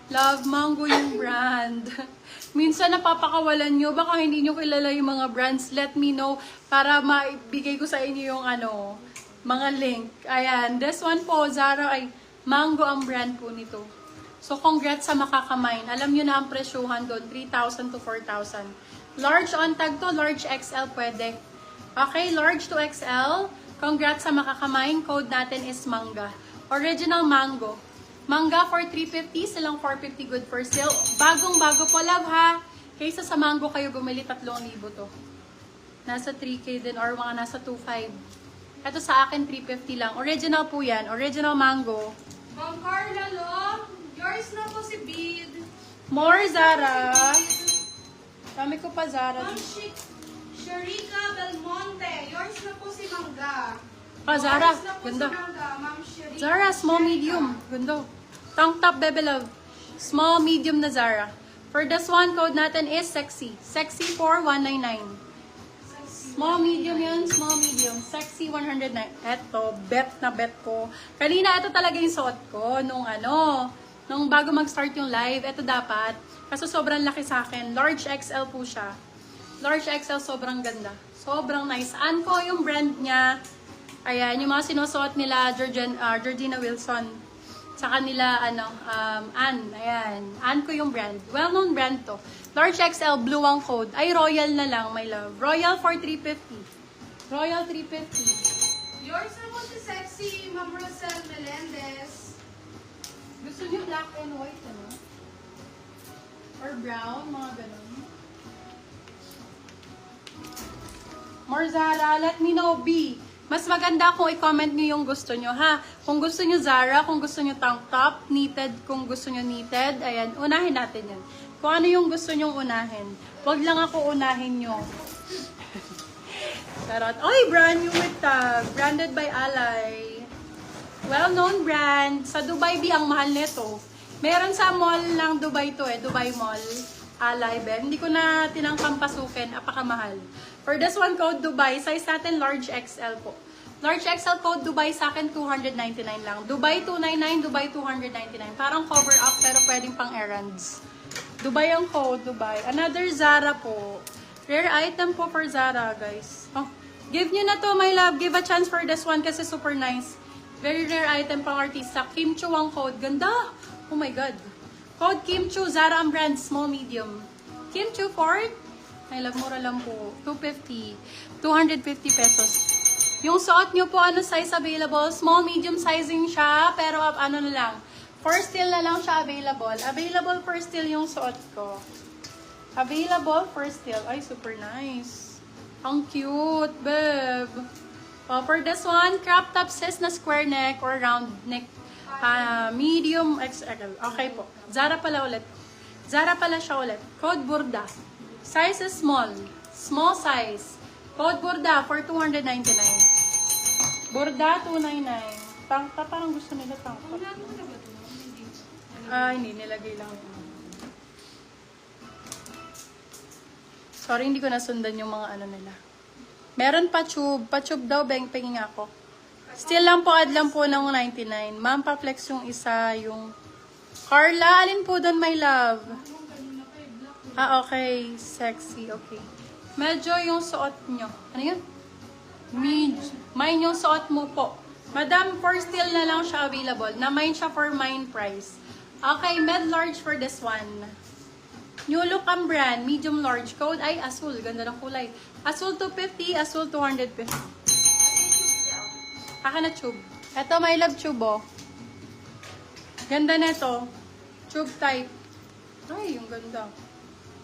Love Mango yung brand. Minsan napapakawalan nyo, baka hindi nyo kilala yung mga brands. Let me know para maibigay ko sa inyo yung mga link. Ayan, this one po, Zara, ay Mango ang brand po nito. So, congrats sa Makakamain. Alam nyo na ang presyuhan doon, 3,000 to 4,000. Large on tag to, large XL pwede. Okay, large to XL. Congrats sa Makakamain. Code natin is Manga. Original Mango. Manga for 350, silang 450 good for sale. Bagong-bago po, love ha. Kaysa sa Mango kayo bumili 3,000 to. Nasa 3K din or mga nasa 2,500. Ito sa akin 350 lang. Original po yan. Original Mango. Ma'am Carla, love. Yours na po si Bid. More Zara. Dami ko pa Zara. Ma'am Sharika Belmonte. Yours na po si Mangga. Ah, Zara. Yours na po Ganda. si Mangga, Ma'am Sharika. Zara, small medium. Ganda. Tank top, baby love. Small medium na Zara. For this one, code natin is Sexy. Sexy for 199. Small medium yun, small medium. Sexy 109. Eto, bet na bet ko. Kanina, ito talaga yung suot ko nung bago mag-start yung live. Ito dapat. Kaso sobrang laki sa akin. Large XL po siya. Large XL, sobrang ganda. Sobrang nice. Anko yung brand niya. Ayan, yung mga sinusuot nila, Georgina Wilson. Sa kanila, Ann. Ayan. Ann ko yung brand. Well-known brand to. Large XL, blue ang code. Ay, Royal na lang, my love. Royal for 350. Royal 350. Yours na po si Sexy, Ma'am Rosel Melendez. Gusto niyo black and white, ano? Or brown, mga ganun. More Zara, let me know, B. Mas maganda kung i-comment nyo yung gusto nyo, ha? Kung gusto nyo Zara, kung gusto nyo tank top, knitted, kung gusto nyo knitted, ayan, unahin natin yan. Kung ano yung gusto nyong unahin. Huwag lang ako unahin nyo. Charot. Oy, brand new with tag. Branded by Ally. Well-known brand. Sa Dubai, B, ang mahal nito. Meron sa mall ng Dubai to Dubai Mall. Ally, Ben. Hindi ko na tinangkang pasukin. Apakamahal. For this one, code Dubai. Size natin, large XL po. Large XL code Dubai sa akin, 299 lang. Dubai 299, Dubai 299. Parang cover up pero pwedeng pang errands. Dubai ang code, Dubai. Another Zara po. Rare item po for Zara, guys. Oh, give nyo na to, my love. Give a chance for this one kasi super nice. Very rare item pang artista. Kim Chu ang code. Ganda! Oh my God. Code Kim Chu, Zara ang brand, small, medium. Kim Chu Ford. My love, mura lang po. 250. 250 pesos. Yung suot nyo po, ano size available? Small, medium sizing siya. Pero ano na lang. For still na lang siya available. Available for still yung suot ko. Available for still. Ay, super nice. Ang cute, babe. For this one, crop top sis na square neck or round neck. Medium XL. Okay po. Zara pala ulit. Zara pala siya ulit. Code Burda. Size is small. Small size. Code Burda for 299. Burda 299. Tangka, parang gusto nila tangka. Hindi nilagay lang. Sorry, hindi ko nasundan yung mga ano nila. Meron pa tube. Pa-tube daw, pingin ako. Still lang po, add lang po ng 99. Ma'am, pa-flex yung isa, yung... Carla, alin po doon, my love? Okay. Sexy. Okay. Medyo yung suot nyo. Ano yun? Mine yung suot mo po. Madam, for still na lang siya available. Na mine siya for mine price. Okay, med large for this one. New look ang brand. Medium large. Code ay Azul. Ganda ng kulay. Azul 250, Azul 250. Aka na tube. Ito, my love tube, oh. Ganda nito. Tube type. Ay, yung ganda.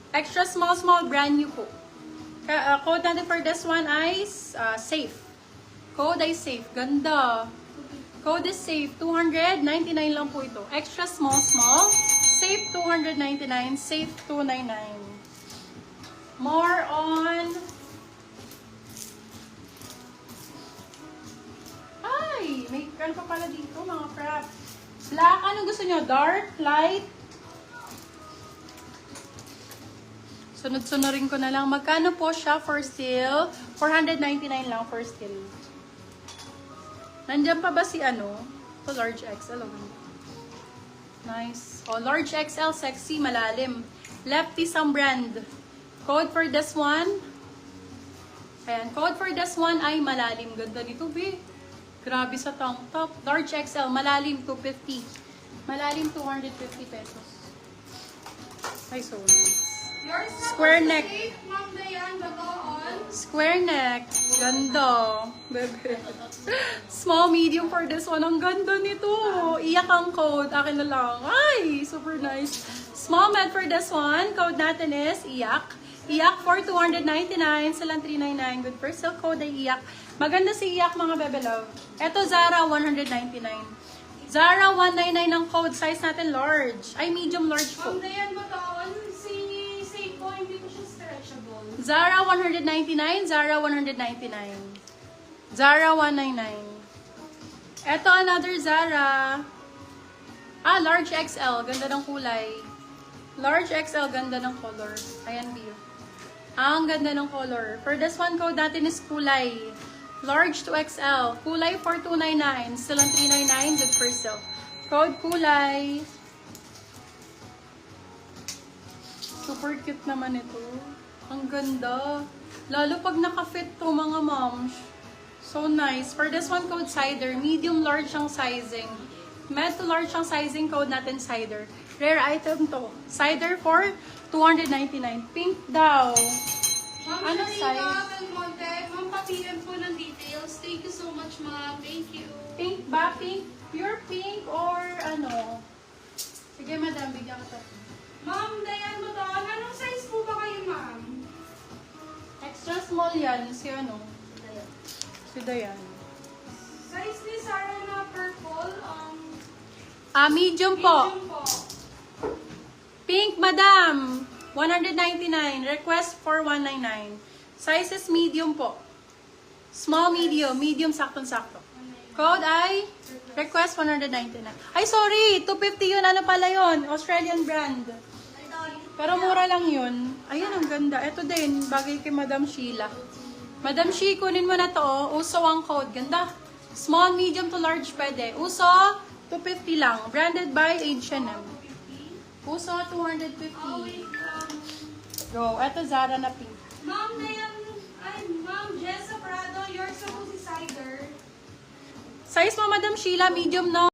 Extra small, brand new po. Code natin for this one ay safe. Code ay safe. Ganda. Code is safe. 299 lang po ito. Extra small. Safe 299. Safe 299. More on... Ay! May kan pa pala dito mga crap. Black. Ano gusto nyo? Dark? Light? Sunod-sunurin ko na lang. Magkano po siya for still? 499 lang for still. Nandiyan pa ba si ano? Ito large XL. Nice. Oh, large XL, sexy, malalim. Lefty some brand. Code for this one. Ayan, code for this one ay malalim. Ganda nito, be. Grabe sa tank top. Large XL, malalim, 250. Malalim, 250 pesos. Ay, so nice. Yours na Square po neck. si Ma'am Dayan Bagoon. Square neck. Ganda. Bebe. Small, medium for this one. Ang ganda nito. Iyak ang code. Akin na lang. Ay, super nice. Small med for this one. Code natin is iyak. Iyak for 299. Silang 399. Good for sale. Code ay iyak. Maganda si iyak mga bebe love. Ito Zara 199. Zara 199 ang code. Size natin large. Ay, medium large po. Ma'am Dayan Bagoon, si Seiko, hindi ko siya stretchable. Zara 199, Zara 199. Zara 199. Ito another Zara. Ah, large XL. Ganda ng kulay. Large XL, ganda ng color. Ayan, view. Ang ganda ng color. For this one, code natin is kulay. Large to XL. Kulay 4299. Still on 399. Good for sale. Code kulay. Super cute naman ito. Ang ganda. Lalo pag naka-fit to mga moms. So nice. For this one, code cider. Medium large ang sizing. Med to large ang sizing, code natin cider. Rare item to. Cider for 299. Pink daw. Ma'am Ano Sharika size? Belmonte, ma'am pa-PM po ng details. Thank you so much, ma'am. Thank you. Pink ba? Pink? Pure pink or ano? Sige madam, bigyan ko to. Ma'am Dayan Bagoon, anong size po ba kayo, ma'am? Extra small yan. Si ano? Si Dayan. Size ni Sarah na purple, Medium po. medium po. Pink, madam. 199. Request for 199. Size is medium po. Small, medium. Medium, saktong-sakto. Code ay request 199. Ay, sorry. 250 yun. Ano pala yun? Australian brand. Pero mura lang yun. Ayan, ang ganda. Ito din. Bagay kay Madam Sheila. Madam She, kunin mo na to. Oh. Uso ang code. Ganda. Small, medium to large pwede. Uso, 250 lang. Branded by H&M. Uso, 250. Go. Ito, Zara na pink. Ma'am Dayan, Ma'am Jessa Prado, yours na po si Cider. Size mo, Madam Sheila, medium no?